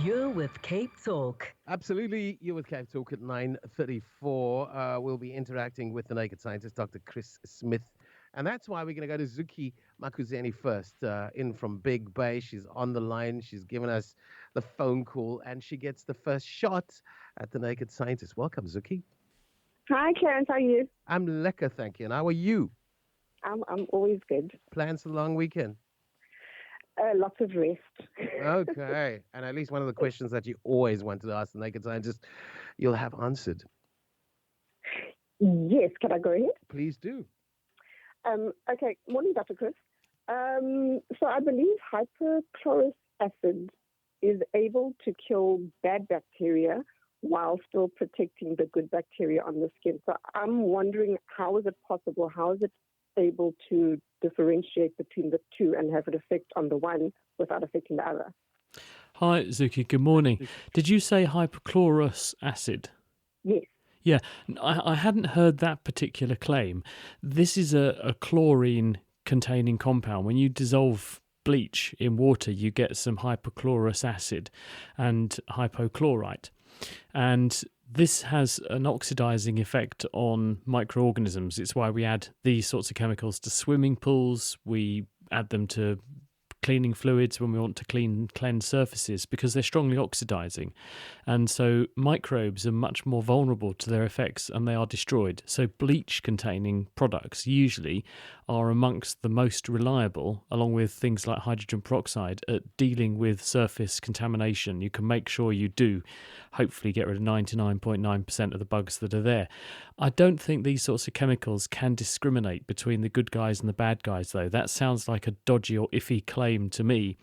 You're with Cape Talk. Absolutely. You're with Cape Talk at 9:34. We'll be interacting with the Naked Scientist, Dr. Chris Smith. And that's why we're going to go to Zuki Makuzeni first, in from Big Bay. She's on the line. She's given us the phone call, and she gets the first shot at the Naked Scientist. Welcome, Zuki. Hi, Clarence. How are you? I'm lekker, thank you. And how are you? I'm always good. Plans for the long weekend? Lots of rest. Okay. And at least one of the questions that you always wanted to ask the Naked Scientist, you'll have answered. Yes, can I go ahead? Please do. Okay, morning, Dr. Chris. So I believe hypochlorous acid is able to kill bad bacteria while still protecting the good bacteria on the skin. So I'm wondering, how is it possible? How is it able to differentiate between the two and have an effect on the one without affecting the other? Hi, Zuki. Good morning. Did you say hypochlorous acid? Yes. Yeah, I hadn't heard that particular claim. This is a chlorine-containing compound. When you dissolve bleach in water, you get some hypochlorous acid and hypochlorite. And this has an oxidizing effect on microorganisms. It's why we add these sorts of chemicals to swimming pools. We add them to cleaning fluids when we want to cleanse surfaces, because they're strongly oxidizing, and so microbes are much more vulnerable to their effects and they are destroyed. So bleach containing products usually are amongst the most reliable, along with things like hydrogen peroxide, at dealing with surface contamination. You can make sure you do hopefully get rid of 99.9% of the bugs that are there. I don't think these sorts of chemicals can discriminate between the good guys and the bad guys, though. That sounds like a dodgy or iffy claim to me.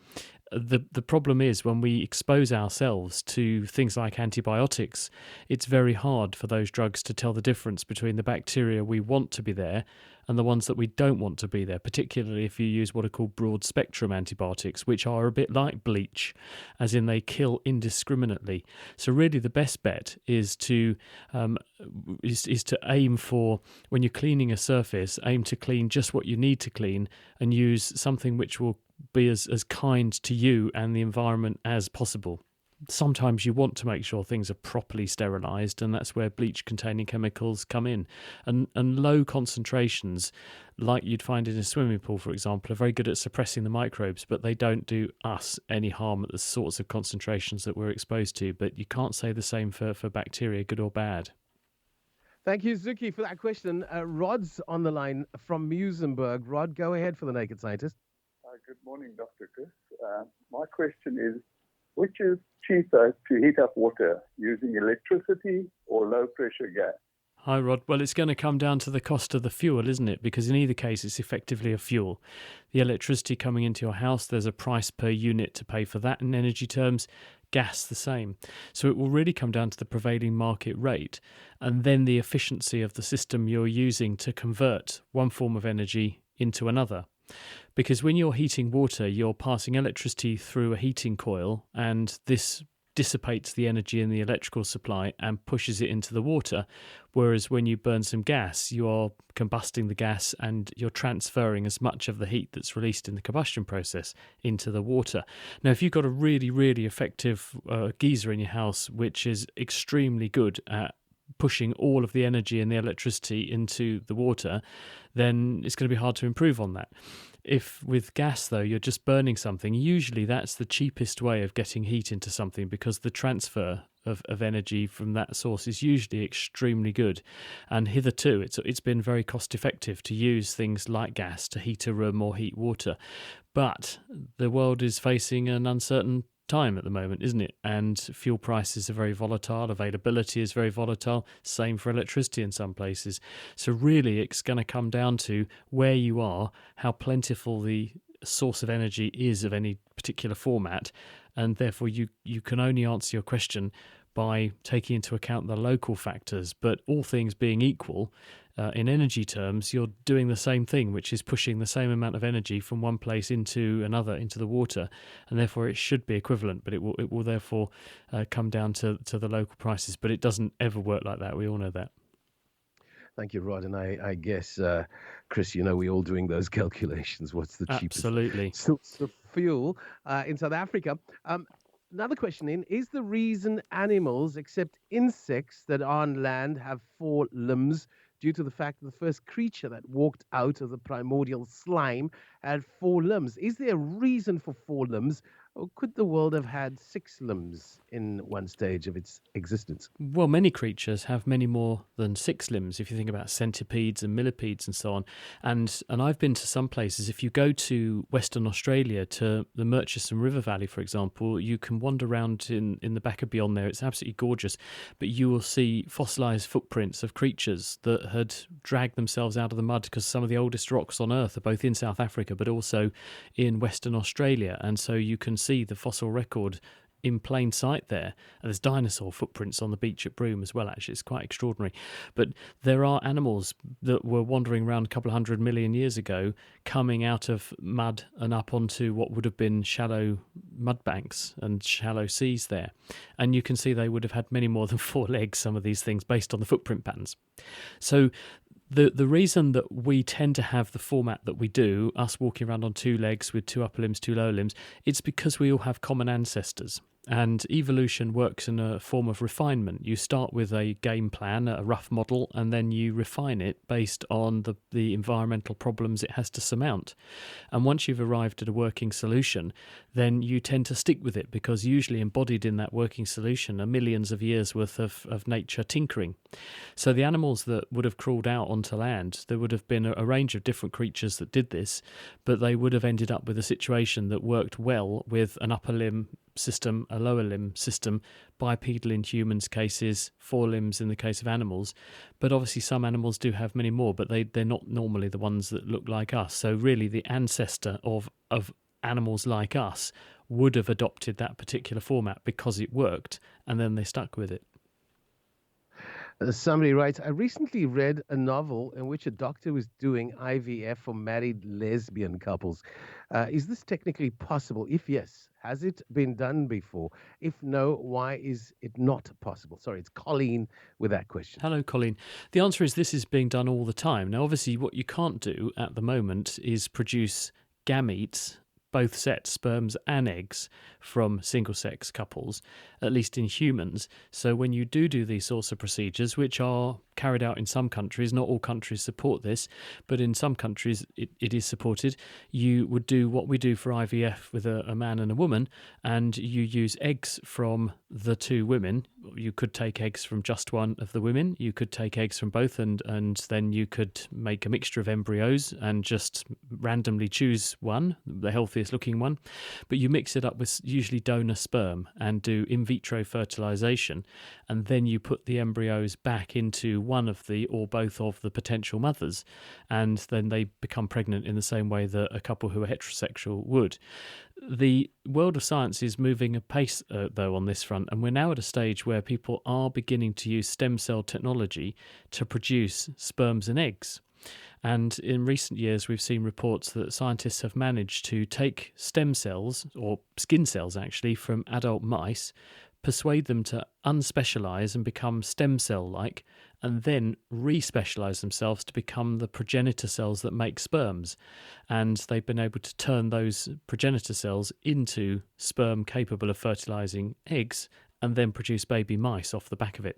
The problem is, when we expose ourselves to things like antibiotics, it's very hard for those drugs to tell the difference between the bacteria we want to be there and the ones that we don't want to be there, particularly if you use what are called broad spectrum antibiotics, which are a bit like bleach, as in they kill indiscriminately. So really the best bet is to aim for, when you're cleaning a surface, aim to clean just what you need to clean and use something which will be as kind to you and the environment as possible. Sometimes you want to make sure things are properly sterilised, and that's where bleach-containing chemicals come in. And low concentrations, like you'd find in a swimming pool, for example, are very good at suppressing the microbes, but they don't do us any harm at the sorts of concentrations that we're exposed to. But you can't say the same for bacteria, good or bad. Thank you, Zuki, for that question. Rod's on the line from Muizenberg. Rod, go ahead for the Naked Scientist. Good morning, Dr. Chris. My question is, which is cheaper to heat up water, using electricity or low-pressure gas? Hi, Rod. Well, it's going to come down to the cost of the fuel, isn't it? Because in either case, it's effectively a fuel. The electricity coming into your house, there's a price per unit to pay for that in energy terms. Gas, the same. So it will really come down to the prevailing market rate and then the efficiency of the system you're using to convert one form of energy into another. Because when you're heating water, you're passing electricity through a heating coil, and this dissipates the energy in the electrical supply and pushes it into the water. Whereas when you burn some gas, you are combusting the gas and you're transferring as much of the heat that's released in the combustion process into the water. Now, if you've got a really, really effective geyser in your house, which is extremely good at pushing all of the energy and the electricity into the water, then it's going to be hard to improve on that. If with gas, though, you're just burning something, usually that's the cheapest way of getting heat into something, because the transfer of energy from that source is usually extremely good. And hitherto, it's been very cost effective to use things like gas to heat a room or heat water. But the world is facing an uncertain time at the moment, isn't it? And fuel prices are very volatile, availability is very volatile, same for electricity in some places. So really it's going to come down to where you are, how plentiful the source of energy is of any particular format, and therefore you can only answer your question by taking into account the local factors. But all things being equal, in energy terms, you're doing the same thing, which is pushing the same amount of energy from one place into another, into the water, and therefore it should be equivalent. But it will therefore come down to the local prices. But it doesn't ever work like that. We all know that. Thank you, Rod. And I guess, Chris, we're all doing those calculations. What's the cheapest Absolutely. source of fuel in South Africa? another question in, is the reason animals, except insects that are on land, have four limbs due to the fact that the first creature that walked out of the primordial slime had four limbs? Is there a reason for four limbs, or could the world have had six limbs in one stage of its existence? Well, many creatures have many more than six limbs. If you think about centipedes and millipedes and so on, and I've been to some places. If you go to Western Australia, to the Murchison River Valley, for example, you can wander around in the back of beyond there. It's absolutely gorgeous, but you will see fossilised footprints of creatures that had dragged themselves out of the mud, because some of the oldest rocks on Earth are both in South Africa but also in Western Australia, and so you can see the fossil record in plain sight there. And there's dinosaur footprints on the beach at Broome as well, actually. It's quite extraordinary. But there are animals that were wandering around a couple of 100 million years ago, coming out of mud and up onto what would have been shallow mud banks and shallow seas there. And you can see they would have had many more than four legs, some of these things, based on the footprint patterns. So the reason that we tend to have the format that we do, us walking around on two legs with two upper limbs, two lower limbs, it's because we all have common ancestors. And evolution works in a form of refinement. You start with a game plan, a rough model, and then you refine it based on the environmental problems it has to surmount. And once you've arrived at a working solution, then you tend to stick with it, because usually embodied in that working solution are millions of years worth of nature tinkering. So the animals that would have crawled out onto land, there would have been a range of different creatures that did this, but they would have ended up with a situation that worked well with an upper limb system, a lower limb system, bipedal in humans' cases, four limbs in the case of animals. But obviously some animals do have many more, but they're not normally the ones that look like us. So really the ancestor of animals like us would have adopted that particular format because it worked, and then they stuck with it. Somebody writes, I recently read a novel in which a doctor was doing IVF for married lesbian couples. Is this technically possible? If yes, has it been done before? If no, why is it not possible? Sorry, it's Colleen with that question. Hello, Colleen. The answer is this is being done all the time. Now, obviously, what you can't do at the moment is produce gametes, both sets, sperms and eggs, from single-sex couples, at least in humans. So when you do these sorts of procedures, which are carried out in some countries, not all countries support this, but in some countries it is supported, you would do what we do for IVF with a man and a woman, and you use eggs from the two women. You could take eggs from just one of the women, you could take eggs from both, and then you could make a mixture of embryos and just randomly choose one, the healthiest looking one, but you mix it up with usually donor sperm and do in vitro fertilization, and then you put the embryos back into one of the or both of the potential mothers, and then they become pregnant in the same way that a couple who are heterosexual would. The world of science is moving apace, though, on this front, and we're now at a stage where people are beginning to use stem cell technology to produce sperms and eggs. And in recent years, we've seen reports that scientists have managed to take stem cells, or skin cells actually, from adult mice, persuade them to unspecialize and become stem cell-like, and then re-specialize themselves to become the progenitor cells that make sperms. And they've been able to turn those progenitor cells into sperm capable of fertilizing eggs, and then produce baby mice off the back of it.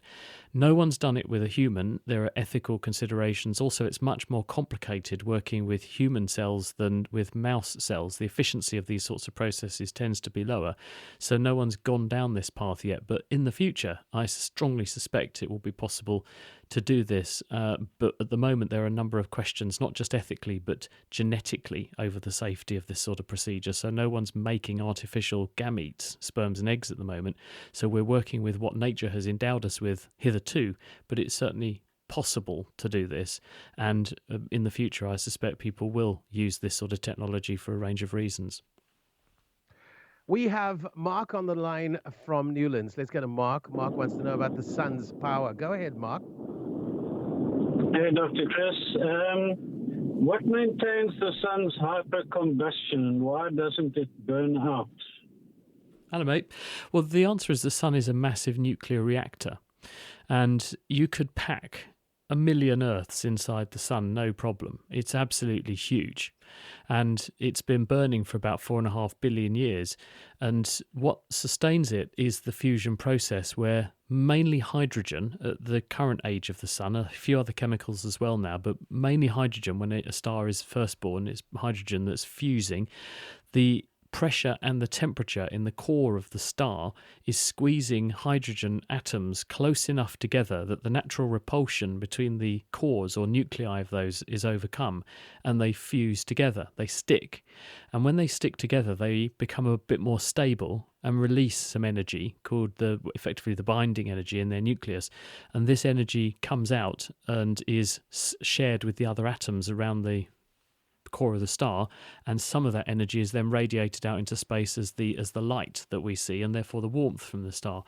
No one's done it with a human. There are ethical considerations. Also, it's much more complicated working with human cells than with mouse cells. The efficiency of these sorts of processes tends to be lower. So no one's gone down this path yet. But in the future, I strongly suspect it will be possible to do this. But at the moment, there are a number of questions, not just ethically, but genetically, over the safety of this sort of procedure. So no one's making artificial gametes, sperms and eggs at the moment. So we're working with what nature has endowed us with hitherto, but it's certainly possible to do this. And in the future, I suspect people will use this sort of technology for a range of reasons. We have Mark on the line from Newlands. Let's go to Mark. Mark wants to know about the sun's power. Go ahead, Mark. Hey, Dr. Chris. What maintains the sun's hypercombustion, and why doesn't it burn out? Hello, mate. Well, the answer is the sun is a massive nuclear reactor, and you could pack a million Earths inside the sun, no problem. It's absolutely huge. And it's been burning for about 4.5 billion years. And what sustains it is the fusion process, where mainly hydrogen at the current age of the sun, a few other chemicals as well now, but mainly hydrogen. When a star is first born, it's hydrogen that's fusing. The pressure and the temperature in the core of the star is squeezing hydrogen atoms close enough together that the natural repulsion between the cores or nuclei of those is overcome, and they fuse together, they stick. And when they stick together, they become a bit more stable and release some energy called effectively the binding energy in their nucleus. And this energy comes out and is shared with the other atoms around the core of the star, and some of that energy is then radiated out into space as the light that we see, and therefore the warmth from the star.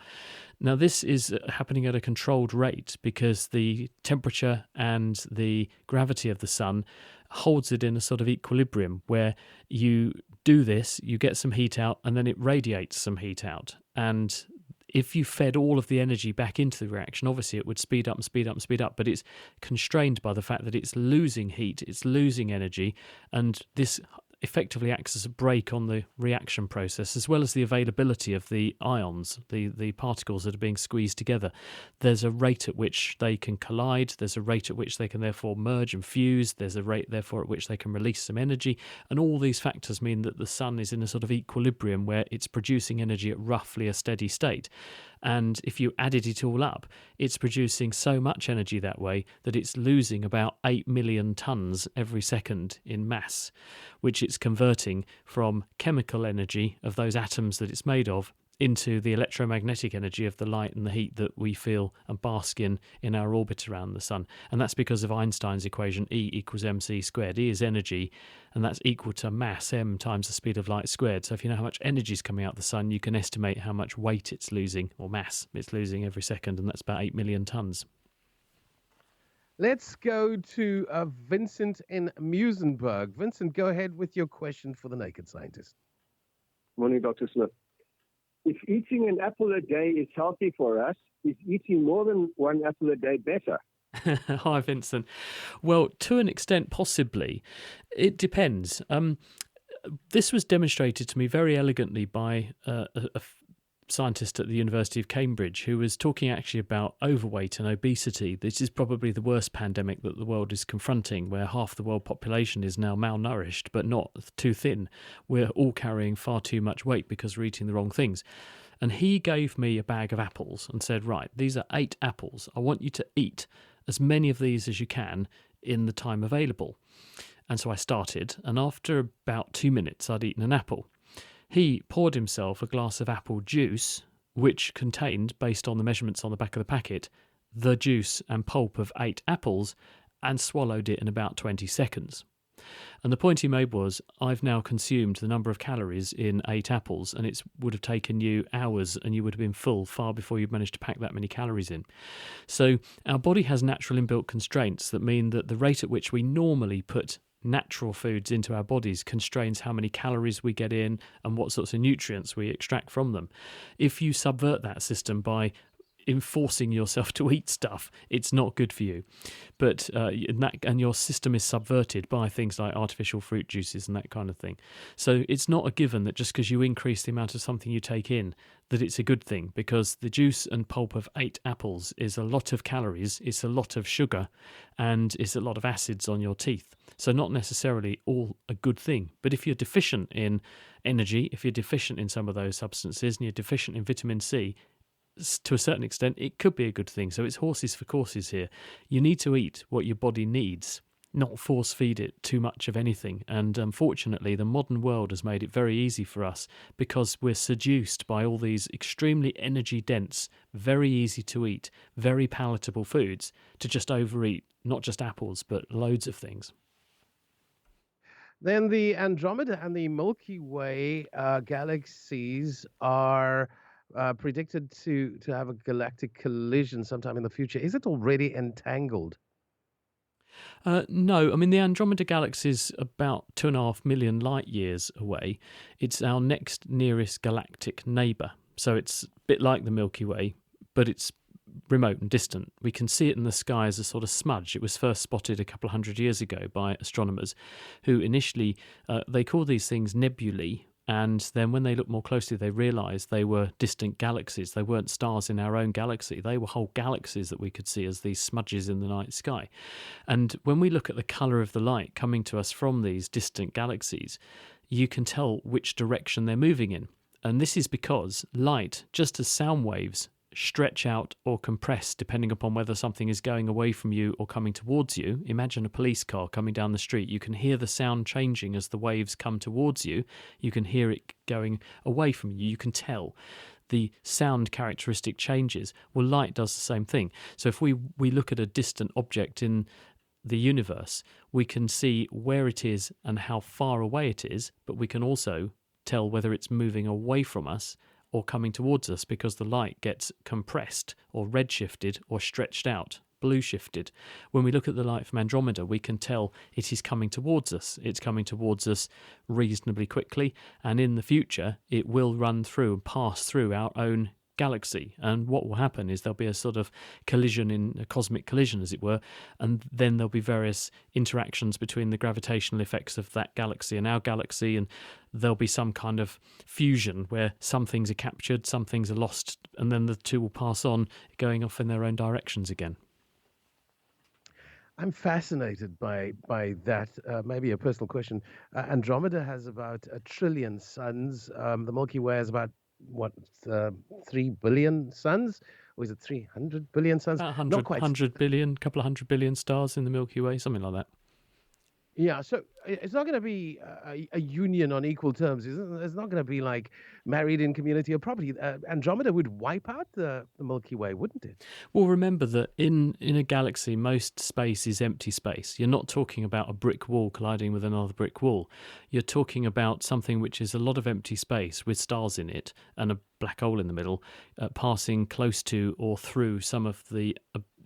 Now, this is happening at a controlled rate because the temperature and the gravity of the sun holds it in a sort of equilibrium, where you do this, you get some heat out, and then it radiates some heat out. And if you fed all of the energy back into the reaction, obviously it would speed up and speed up and speed up, but it's constrained by the fact that it's losing heat, it's losing energy, and this effectively acts as a brake on the reaction process, as well as the availability of the ions, the particles that are being squeezed together. There's a rate at which they can collide, there's a rate at which they can therefore merge and fuse, there's a rate therefore at which they can release some energy, and all these factors mean that the sun is in a sort of equilibrium where it's producing energy at roughly a steady state. And if you added it all up, it's producing so much energy that way that it's losing about 8 million tons every second in mass, which it's converting from chemical energy of those atoms that it's made of into the electromagnetic energy of the light and the heat that we feel and bask in our orbit around the sun. And that's because of Einstein's equation, E equals mc squared. E is energy, and that's equal to mass, m times the speed of light squared. So if you know how much energy is coming out of the sun, you can estimate how much weight it's losing, or mass it's losing every second, and that's about 8 million tons. Let's go to Vincent in Muizenberg. Vincent, go ahead with your question for the Naked Scientist. Morning, Dr. Smith. If eating an apple a day is healthy for us, is eating more than one apple a day better? Hi, Vincent. Well, to an extent, possibly. It depends. This was demonstrated to me very elegantly by a scientist at the University of Cambridge who was talking actually about overweight and obesity. This is probably the worst pandemic that the world is confronting, where half the world population is now malnourished but not too thin. We're all carrying far too much weight because we're eating the wrong things. And he gave me a bag of apples and said, right, these are 8 apples. I want you to eat as many of these as you can in the time available. And so I started, and after about 2 minutes, I'd eaten an apple. He poured himself a glass of apple juice, which contained, based on the measurements on the back of the packet, the juice and pulp of 8 apples, and swallowed it in about 20 seconds. And the point he made was, I've now consumed the number of calories in 8 apples, and it would have taken you hours, and you would have been full far before you'd managed to pack that many calories in. So our body has natural inbuilt constraints that mean that the rate at which we normally put natural foods into our bodies constrains how many calories we get in and what sorts of nutrients we extract from them. If you subvert that system by enforcing yourself to eat stuff, it's not good for you. But and your system is subverted by things like artificial fruit juices and that kind of thing. So it's not a given that just because you increase the amount of something you take in, that it's a good thing, because the juice and pulp of 8 apples is a lot of calories, it's a lot of sugar, and it's a lot of acids on your teeth. So not necessarily all a good thing. But if you're deficient in energy, if you're deficient in some of those substances, and you're deficient in vitamin C, to a certain extent, it could be a good thing. So it's horses for courses here. You need to eat what your body needs, not force feed it too much of anything. And unfortunately, the modern world has made it very easy for us because we're seduced by all these extremely energy dense, very easy to eat, very palatable foods to just overeat, not just apples, but loads of things. Then the Andromeda and the Milky Way galaxies are predicted to have a galactic collision sometime in the future. Is it already entangled? No, I mean, the Andromeda Galaxy is about 2.5 million light years away. It's our next nearest galactic neighbour. So it's a bit like the Milky Way, but it's remote and distant. We can see it in the sky as a sort of smudge. It was first spotted a couple of hundred years ago by astronomers who initially, they call these things nebulae. And then when they looked more closely, they realised they were distant galaxies. They weren't stars in our own galaxy. They were whole galaxies that we could see as these smudges in the night sky. And when we look at the colour of the light coming to us from these distant galaxies, you can tell which direction they're moving in. And this is because light, just as sound waves, stretch out or compress depending upon whether something is going away from you or coming towards you. Imagine a police car coming down the street. You can hear the sound changing as the waves come towards you. You can hear it going away from you. You can tell the sound characteristic changes. Well, light does the same thing. So if we look at a distant object in the universe, we can see where it is and how far away it is, but we can also tell whether it's moving away from us or coming towards us, because the light gets compressed or redshifted or stretched out, blue shifted. When we look at the light from Andromeda, we can tell it is coming towards us. It's coming towards us reasonably quickly, and in the future it will run through and pass through our own galaxy. And what will happen is there'll be a sort of collision, in a cosmic collision as it were, and then there'll be various interactions between the gravitational effects of that galaxy and our galaxy, and there'll be some kind of fusion where some things are captured, some things are lost, and then the two will pass on, going off in their own directions again. I'm fascinated by that. Maybe a personal question. Andromeda has about 1 trillion suns. The Milky Way has about 3 billion suns, or is it 300 billion suns? 100 billion, couple of 100 billion stars in the Milky Way, something like that. Yeah, so it's not going to be a union on equal terms. It's not going to be like married in community or property. Andromeda would wipe out the Milky Way, wouldn't it? Well, remember that in a galaxy, most space is empty space. You're not talking about a brick wall colliding with another brick wall. You're talking about something which is a lot of empty space with stars in it and a black hole in the middle, passing close to or through some of the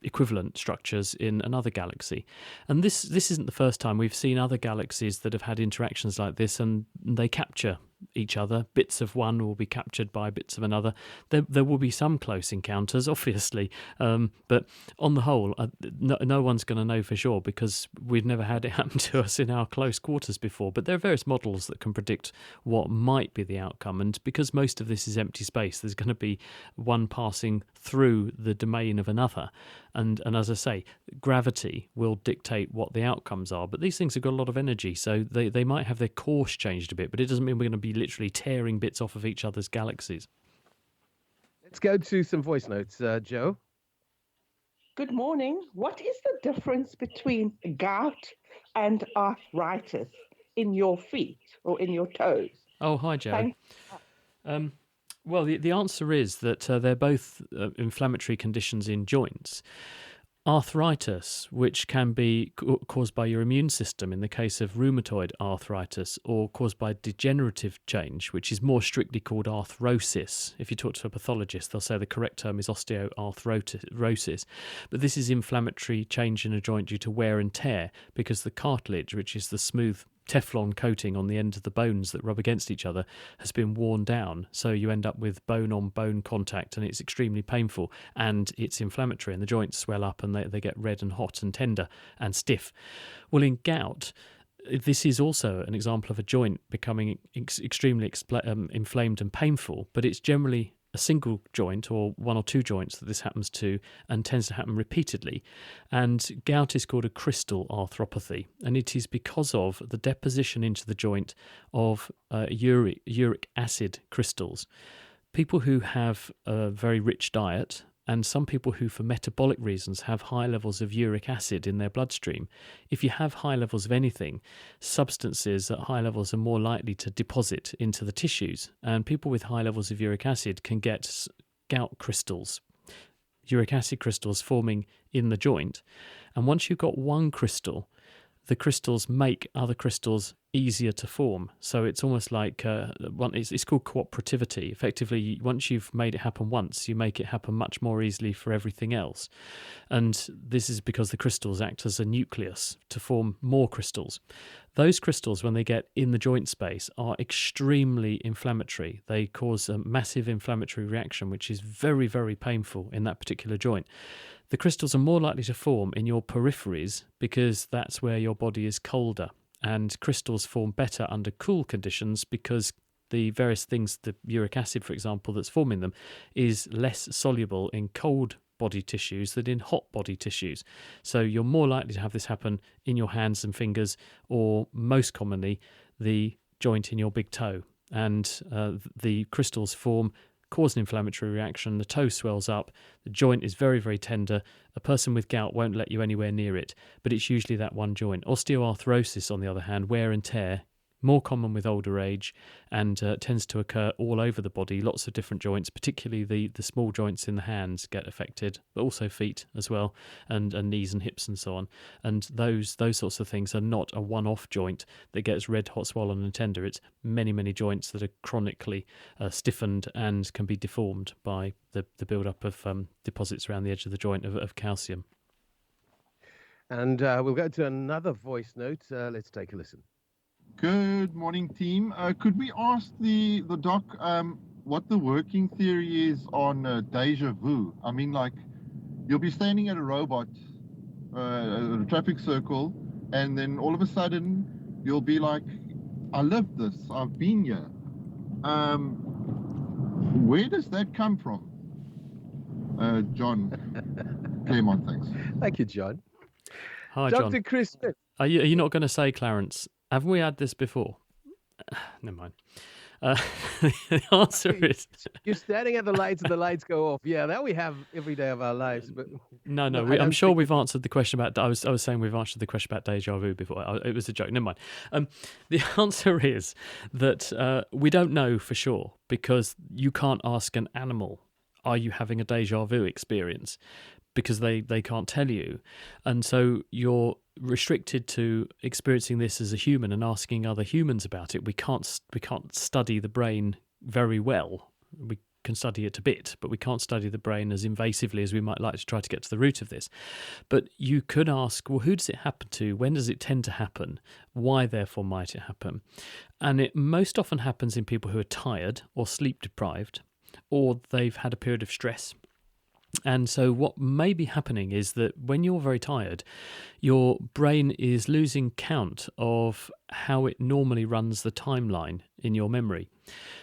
equivalent structures in another galaxy. And this isn't the first time. We've seen other galaxies that have had interactions like this, and they capture each other. Bits of one will be captured by bits of another. There will be some close encounters, obviously, but on the whole, no one's going to know for sure, because we've never had it happen to us in our close quarters before. But there are various models that can predict what might be the outcome, and because most of this is empty space, there's going to be one passing through the domain of another, and as I say, gravity will dictate what the outcomes are. But these things have got a lot of energy, so they might have their course changed a bit, but it doesn't mean we're going to be literally tearing bits off of each other's galaxies. Let's go to some voice notes, Joe. Good morning. What is the difference between gout and arthritis in your feet or in your toes? Oh, hi, Joe. Well, the answer is that they're both inflammatory conditions in joints. Arthritis, which can be caused by your immune system in the case of rheumatoid arthritis, or caused by degenerative change, which is more strictly called arthrosis. If you talk to a pathologist, they'll say the correct term is osteoarthrosis. But this is inflammatory change in a joint due to wear and tear, because the cartilage, which is the smooth Teflon coating on the end of the bones that rub against each other, has been worn down, so you end up with bone-on-bone contact, and it's extremely painful, and it's inflammatory, and the joints swell up and they get red and hot and tender and stiff. Well, in gout, this is also an example of a joint becoming extremely inflamed and painful, but it's generally a single joint or one or two joints that this happens to, and tends to happen repeatedly. And gout is called a crystal arthropathy, and it is because of the deposition into the joint of uric acid crystals. People who have a very rich diet, and some people who, for metabolic reasons, have high levels of uric acid in their bloodstream. If you have high levels of anything, substances at high levels are more likely to deposit into the tissues. And people with high levels of uric acid can get gout crystals, uric acid crystals forming in the joint. And once you've got one crystal, the crystals make other crystals easier to form. So it's almost like it's called cooperativity. Effectively, once you've made it happen once, you make it happen much more easily for everything else. And this is because the crystals act as a nucleus to form more crystals. Those crystals, when they get in the joint space, are extremely inflammatory. They cause a massive inflammatory reaction, which is very, very painful in that particular joint. The crystals are more likely to form in your peripheries because that's where your body is colder. And crystals form better under cool conditions because the various things, the uric acid, for example, that's forming them, is less soluble in cold body tissues than in hot body tissues. So you're more likely to have this happen in your hands and fingers, or most commonly, the joint in your big toe. And the crystals form, cause an inflammatory reaction, the toe swells up, the joint is very, very tender. A person with gout won't let you anywhere near it, but it's usually that one joint. Osteoarthrosis, on the other hand, wear and tear, more common with older age, and tends to occur all over the body. Lots of different joints, particularly the small joints in the hands get affected, but also feet as well, and knees and hips and so on. And those sorts of things are not a one-off joint that gets red hot, swollen and tender. It's many, many joints that are chronically stiffened and can be deformed by the build-up of deposits around the edge of the joint of calcium. And we'll go to another voice note. Let's take a listen. Good morning, team. Could we ask the doc what the working theory is on deja vu? I mean, like, you'll be standing at a robot, a traffic circle, and then all of a sudden you'll be like, I lived this, I've been here. Where does that come from? John Claremont, thanks. Thank you, John. Hi, John. Dr. Chris Smith. Are you not going to say, Clarence, haven't we had this before? Never mind. The answer is... You're standing at the lights and the lights go off. Yeah, that we have every day of our lives. But No, I'm sure we've answered the question about... I was saying we've answered the question about deja vu before. It was a joke. Never mind. The answer is that we don't know for sure, because you can't ask an animal, are you having a deja vu experience? Because they can't tell you. And so you're restricted to experiencing this as a human and asking other humans about it. We can't study the brain very well. We can study it a bit, but we can't study the brain as invasively as we might like to try to get to the root of this. But you could ask, well, who does it happen to? When does it tend to happen? Why, therefore, might it happen? And it most often happens in people who are tired or sleep deprived, or they've had a period of stress. And so what may be happening is that when you're very tired, your brain is losing count of how it normally runs the timeline in your memory.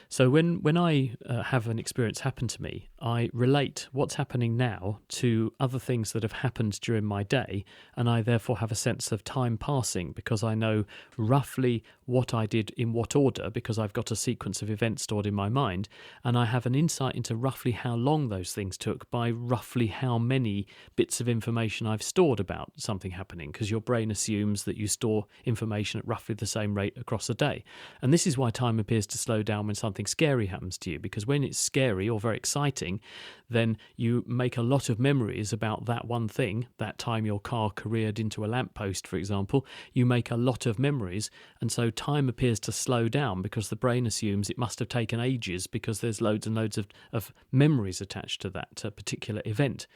So when I have an experience happen to me, I relate what's happening now to other things that have happened during my day, and I therefore have a sense of time passing because I know roughly what I did in what order, because I've got a sequence of events stored in my mind, and I have an insight into roughly how long those things took by roughly how many bits of information I've stored about something happening, because your brain assumes that you store information at roughly the same rate across a day. And this is why time appears to slow down when something scary happens to you, because when it's scary or very exciting, then you make a lot of memories about that one thing. That time your car careered into a lamppost, for example, you make a lot of memories, and so time appears to slow down because the brain assumes it must have taken ages because there's loads and loads of memories attached to that particular event.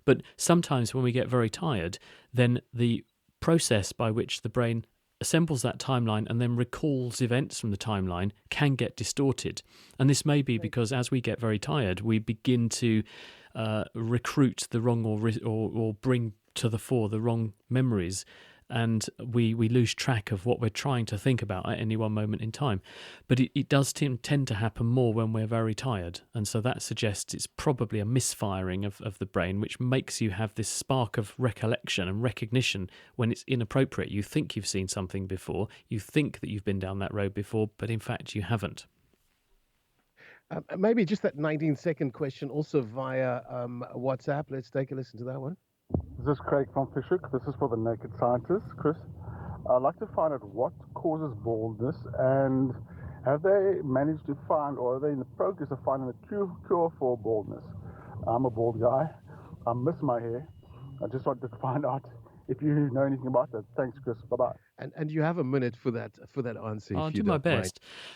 But sometimes when we get very tired, then the process by which the brain assembles that timeline and then recalls events from the timeline can get distorted. And this may be because as we get very tired, we begin to recruit the wrong or bring to the fore the wrong memories, and we lose track of what we're trying to think about at any one moment in time. But it does tend to happen more when we're very tired, and so that suggests it's probably a misfiring of the brain, which makes you have this spark of recollection and recognition when it's inappropriate. You think you've seen something before, you think that you've been down that road before, but in fact you haven't. Maybe just that 19-second question also via WhatsApp. Let's take a listen to that one. This is Craig from Fishhook. This is for the Naked Scientist, Chris. I'd like to find out what causes baldness, and have they managed to find, or are they in the progress of finding a cure for baldness? I'm a bald guy. I miss my hair. I just wanted to find out if you know anything about that. Thanks, Chris. Bye-bye. And you have a minute for that answer. I'll if you do my don't mind.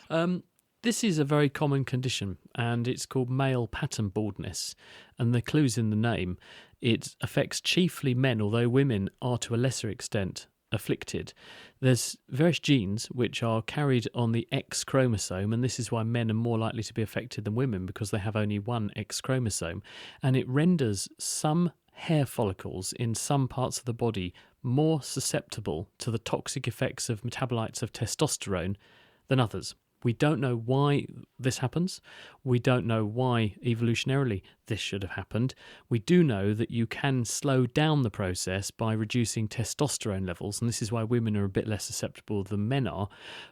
best. This is a very common condition, and it's called male pattern baldness. And the clue's in the name. It affects chiefly men, although women are to a lesser extent afflicted. There's various genes which are carried on the X chromosome, and this is why men are more likely to be affected than women, because they have only one X chromosome. And it renders some hair follicles in some parts of the body more susceptible to the toxic effects of metabolites of testosterone than others. We don't know why this happens. We don't know why evolutionarily this should have happened. We do know that you can slow down the process by reducing testosterone levels, and this is why women are a bit less susceptible than men are.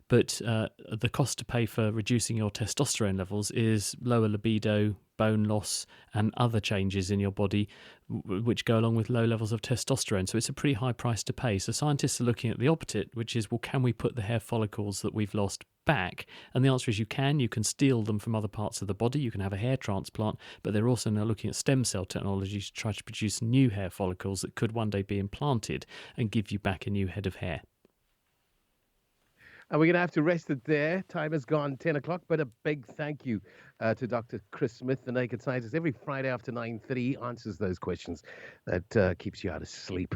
But the cost to pay for reducing your testosterone levels is lower libido, bone loss, and other changes in your body which go along with low levels of testosterone. So it's a pretty high price to pay. So scientists are looking at the opposite, which is, well, can we put the hair follicles that we've lost back? And the answer is you can. You can steal them from other parts of the body. You can have a hair transplant, but they're also now looking at stem cell technology to try to produce new hair follicles that could one day be implanted and give you back a new head of hair. And we're going to have to rest it there. Time has gone 10 o'clock, but a big thank you to Dr. Chris Smith, the Naked Scientist. Every Friday after 9:30 answers those questions that keeps you out of sleep.